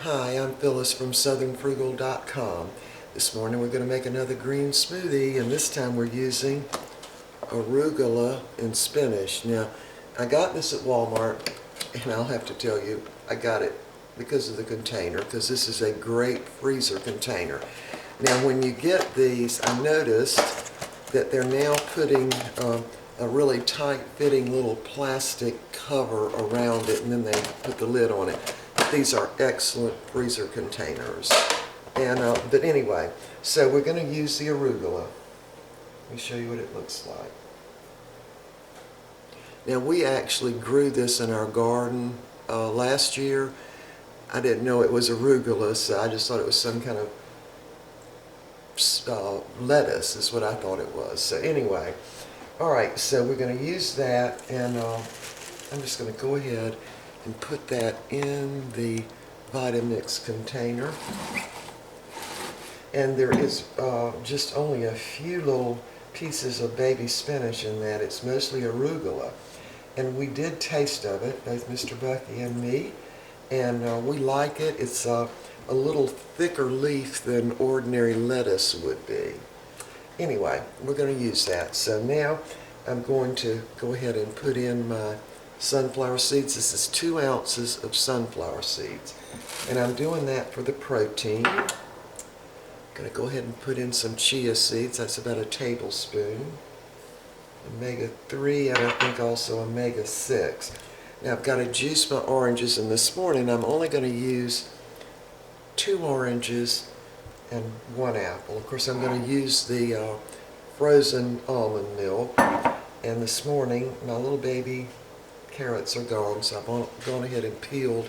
Hi, I'm Phyllis from southernfrugal.com. This morning we're going to make another green smoothie, and this time we're using arugula and spinach. Now, I got this at Walmart, and I'll have to tell you, I got it because of the container, because this is a great freezer container. Now, when you get these, I noticed that they're now putting a really tight-fitting little plastic cover around it, and then they put the lid on it. These are excellent freezer containers. And but anyway, so we're going to use the arugula. Let me show you what it looks like. Now, we actually grew this in our garden last year. I didn't know it was arugula, so I just thought it was some kind of lettuce is what I thought it was. So anyway, all right, so we're going to use that, and I'm just going to go ahead and put that in the Vitamix container. And there is just only a few little pieces of baby spinach in that. It's mostly arugula. And we did taste of it, both Mr. Bucky and me, and we like it. It's a little thicker leaf than ordinary lettuce would be. Anyway, we're going to use that. So now I'm going to go ahead and put in my sunflower seeds. This is 2 ounces of sunflower seeds, and I'm doing that for the protein. I'm going to go ahead and put in some chia seeds. That's about a tablespoon. Omega-3, and I think also omega-6. Now I've got to juice my oranges, and this morning I'm only going to use 2 oranges and 1 apple. Of course, I'm going to use the frozen almond milk, and this morning my little baby carrots are gone, so I've gone ahead and peeled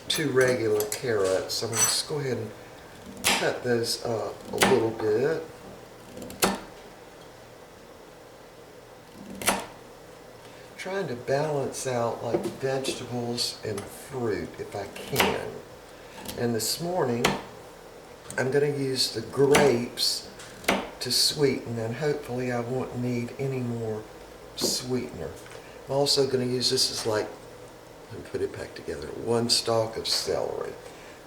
2 regular carrots. So I'm going to just go ahead and cut those up a little bit. Trying to balance out like vegetables and fruit if I can. And this morning I'm going to use the grapes to sweeten, and hopefully I won't need any more sweetener. I'm also going to use this as like, let me put it back together, 1 stalk of celery.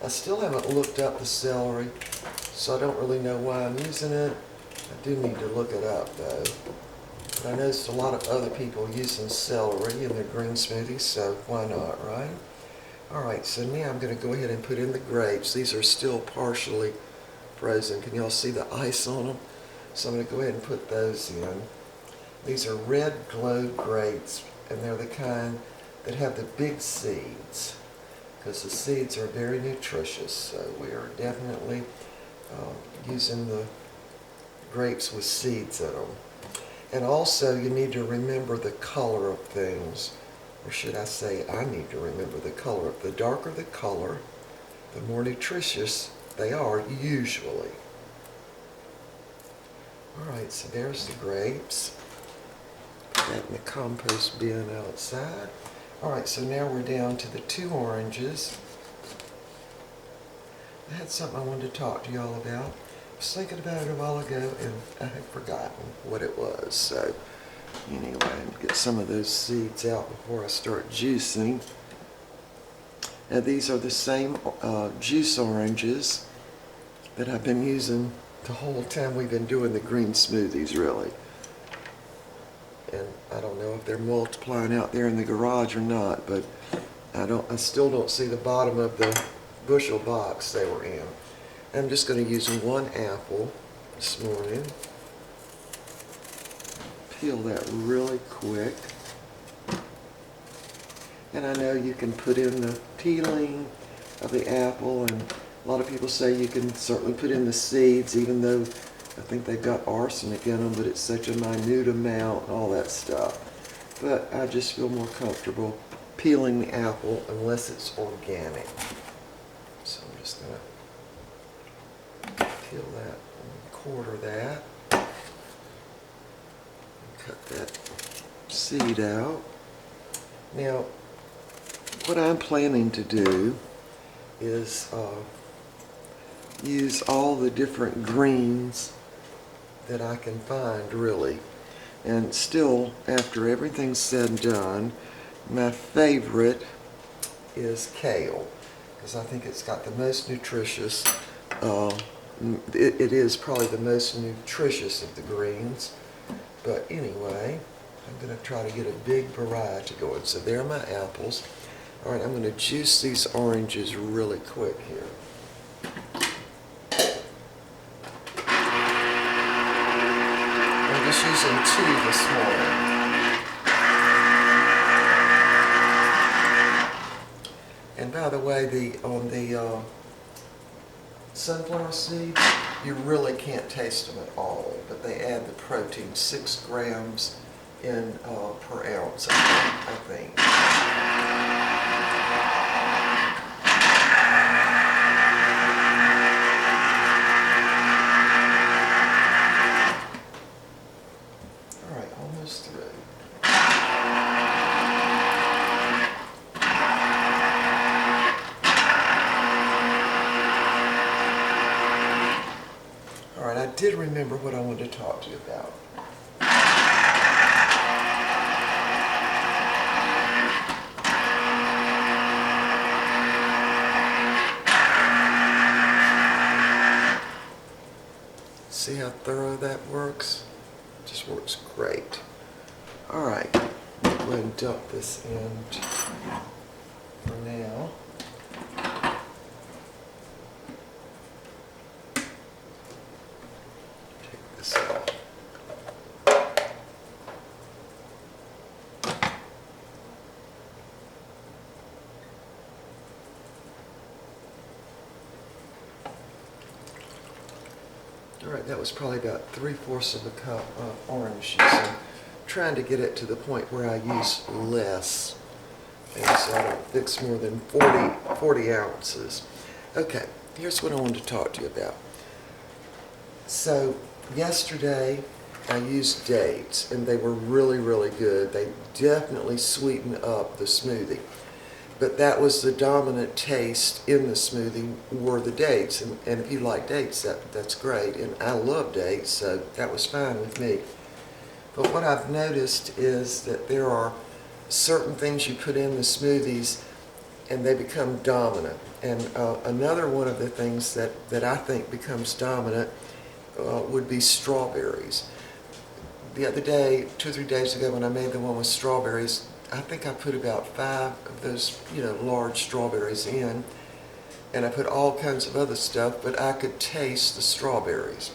I still haven't looked up the celery, so I don't really know why I'm using it. I do need to look it up though. But I noticed a lot of other people using celery in their green smoothies, so why not, right? Alright, so now I'm going to go ahead and put in the grapes. These are still partially frozen. Can y'all see the ice on them? So I'm going to go ahead and put those in. These are red glow grapes, and they're the kind that have the big seeds, because the seeds are very nutritious. So we are definitely using the grapes with seeds in them. And also you need to remember the color of things, or should I say I need to remember the color. The darker the color, the more nutritious they are usually. Alright, so there's the grapes. Put that in the compost bin outside. Alright, so now we're down to the 2 oranges. I had something I wanted to talk to y'all about. I was thinking about it a while ago, and I had forgotten what it was. So anyway, I'll get some of those seeds out before I start juicing. Now these are the same juice oranges that I've been using the whole time we've been doing the green smoothies, really. And I don't know if they're multiplying out there in the garage or not, but I still don't see the bottom of the bushel box they were in. I'm just going to use 1 apple this morning. Peel that really quick. And I know you can put in the peeling of the apple, and a lot of people say you can certainly put in the seeds, even though I think they've got arsenic in them, but it's such a minute amount and all that stuff. But I just feel more comfortable peeling the apple unless it's organic. So I'm just going to peel that and quarter that. Cut that seed out. Now, what I'm planning to do is use all the different greens that I can find, really. And still, after everything's said and done, my favorite is kale, because I think it's got the most nutritious. It is probably the most nutritious of the greens. But anyway, I'm going to try to get a big variety going. So there are my apples. All right, I'm going to juice these oranges really quick here. I'm just using 2 this morning. And by the way, on the sunflower seeds, you really can't taste them at all, but they add the protein, 6 grams in per ounce, I think. All right, almost through. All right, I did remember what I wanted to talk to you about. See how thorough that works? It just works great. All right, I'm going to go ahead and dump this in for now. Take this off. All right, that was probably about 3/4 of a cup of orange juice. I'm trying to get it to the point where I use less, and so I don't fix more than 40 ounces. Okay, here's what I wanted to talk to you about. So yesterday I used dates, and they were really, really good. They definitely sweeten up the smoothie. But that was the dominant taste in the smoothie were the dates. And if you like dates, that's great. And I love dates, so that was fine with me. But what I've noticed is that there are certain things you put in the smoothies and they become dominant. And another one of the things that I think becomes dominant would be strawberries. The other day, 2 or 3 days ago, when I made the one with strawberries, I think I put about 5 of those, large strawberries in, and I put all kinds of other stuff, but I could taste the strawberries.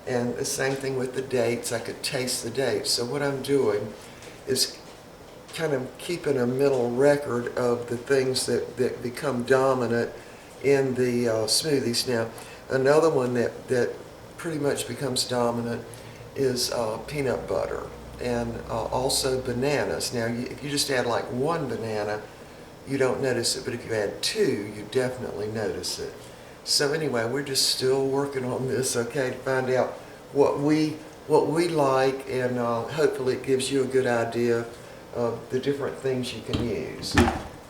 And the same thing with the dates, I could taste the dates. So what I'm doing is kind of keeping a mental record of the things that become dominant in the smoothies. Now, another one that pretty much becomes dominant is peanut butter. And also bananas. Now, if you just add like 1 banana, you don't notice it, but if you add 2, you definitely notice it. So anyway, we're just still working on this, okay, to find out what we like, and hopefully it gives you a good idea of the different things you can use.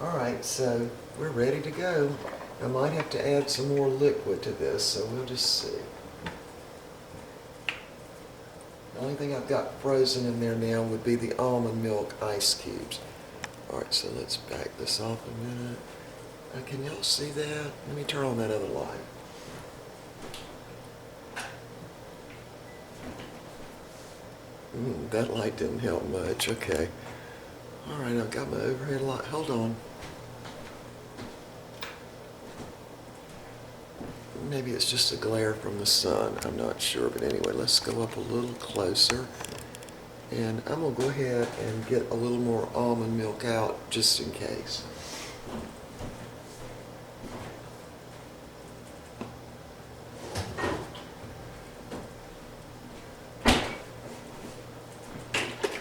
All right, so we're ready to go. I might have to add some more liquid to this, so we'll just see. The only thing I've got frozen in there now would be the almond milk ice cubes. All right, so let's back this off a minute. Can y'all see that? Let me turn on that other light. That light didn't help much. Okay. All right, I've got my overhead light. Hold on. Maybe it's just a glare from the sun. I'm not sure, but anyway, let's go up a little closer. And I'm going to go ahead and get a little more almond milk out just in case.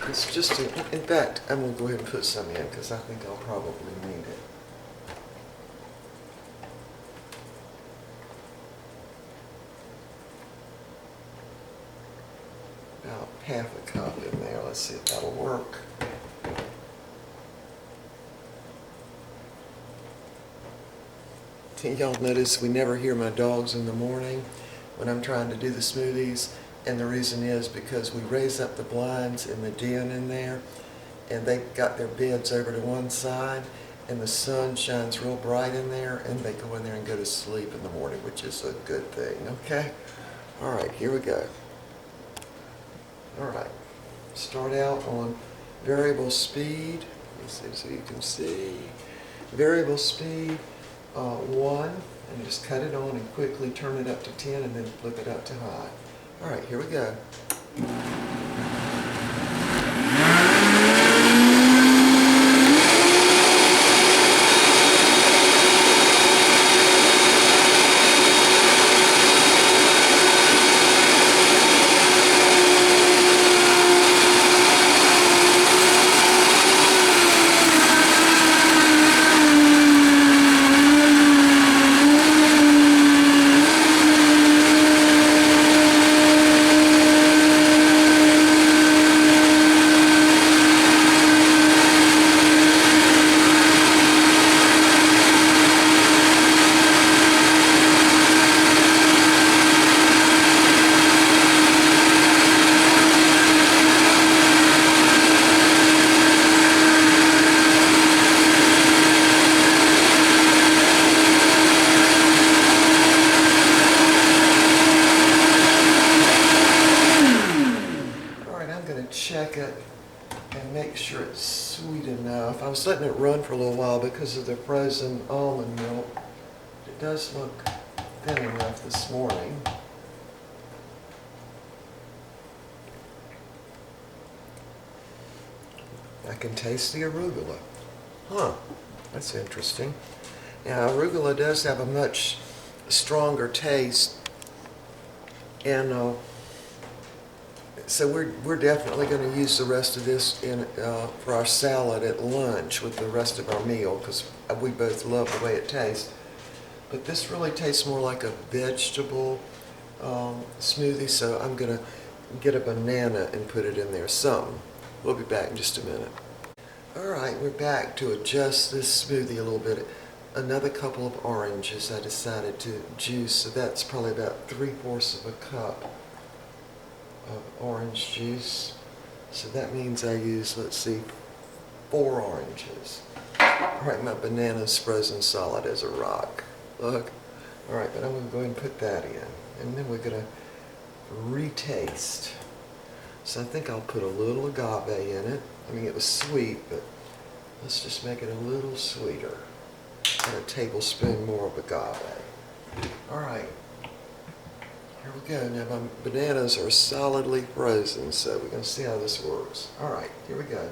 It's just, in fact, I'm going to go ahead and put some in because I think I'll probably need it. About half a cup in there. Let's see if that'll work. Y'all notice we never hear my dogs in the morning when I'm trying to do the smoothies, and the reason is because we raise up the blinds in the den in there, and they got their beds over to one side, and the sun shines real bright in there, and they go in there and go to sleep in the morning, which is a good thing, okay? All right, here we go. All right, start out on variable speed. Let me see so you can see. Variable speed 1, and just cut it on and quickly turn it up to 10 and then flip it up to high. All right, here we go. Check it and make sure it's sweet enough. I was letting it run for a little while because of the frozen almond milk. It does look thin enough this morning. I can taste the arugula. Huh, that's interesting. Now, arugula does have a much stronger taste, and so we're definitely going to use the rest of this for our salad at lunch with the rest of our meal, because we both love the way it tastes. But this really tastes more like a vegetable smoothie, so I'm going to get a banana and put it in there some. We'll be back in just a minute. All right, we're back to adjust this smoothie a little bit. Another couple of oranges I decided to juice, so that's probably about 3/4 of a cup of orange juice. So that means I use, let's see, 4 oranges. All right, my banana's frozen solid as a rock. Look. All right, but I'm going to go ahead and put that in. And then we're going to retaste. So I think I'll put a little agave in it. I mean, it was sweet, but let's just make it a little sweeter. And a tablespoon more of agave. All right. Here we go. Now my bananas are solidly frozen, so we're going to see how this works. All right, here we go.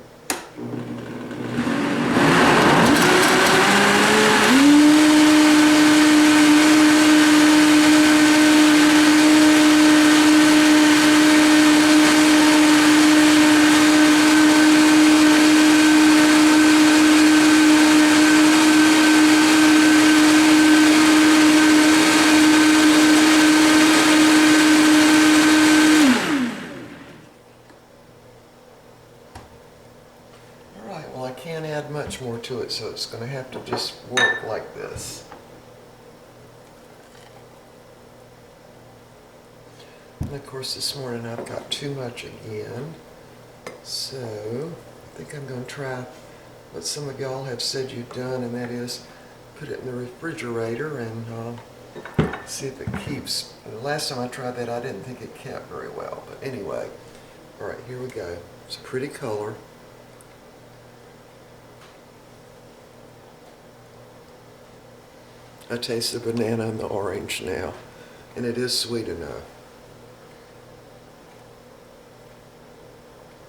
Well, I can't add much more to it, so it's going to have to just work like this. And of course this morning I've got too much again, so I think I'm going to try what some of y'all have said you've done, and that is put it in the refrigerator and see if it keeps. The last time I tried that I didn't think it kept very well, but anyway. All right, here we go. It's a pretty color. I taste the banana and the orange now, and it is sweet enough.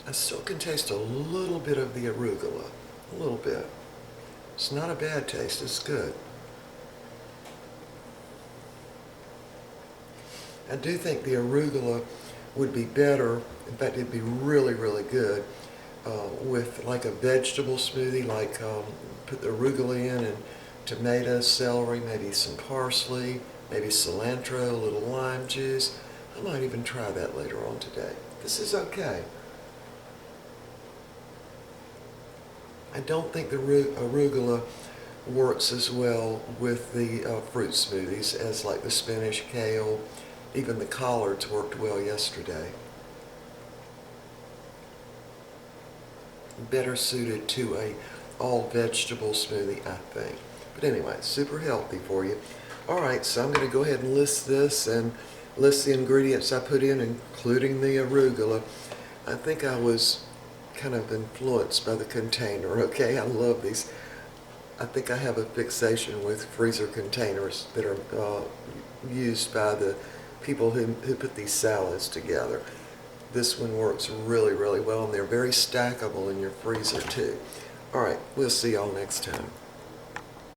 I still can taste a little bit of the arugula, a little bit. It's not a bad taste, it's good. I do think the arugula would be better, in fact it'd be really, really good with like a vegetable smoothie, like put the arugula in and tomatoes, celery, maybe some parsley, maybe cilantro, a little lime juice. I might even try that later on today. This is okay. I don't think the arugula works as well with the fruit smoothies as like the spinach, kale, even the collards worked well yesterday. Better suited to a all vegetable smoothie, I think. But anyway, super healthy for you. All right, so I'm going to go ahead and list this and list the ingredients I put in, including the arugula. I think I was kind of influenced by the container, okay? I love these. I think I have a fixation with freezer containers that are used by the people who put these salads together. This one works really, really well, and they're very stackable in your freezer too. All right, we'll see y'all next time.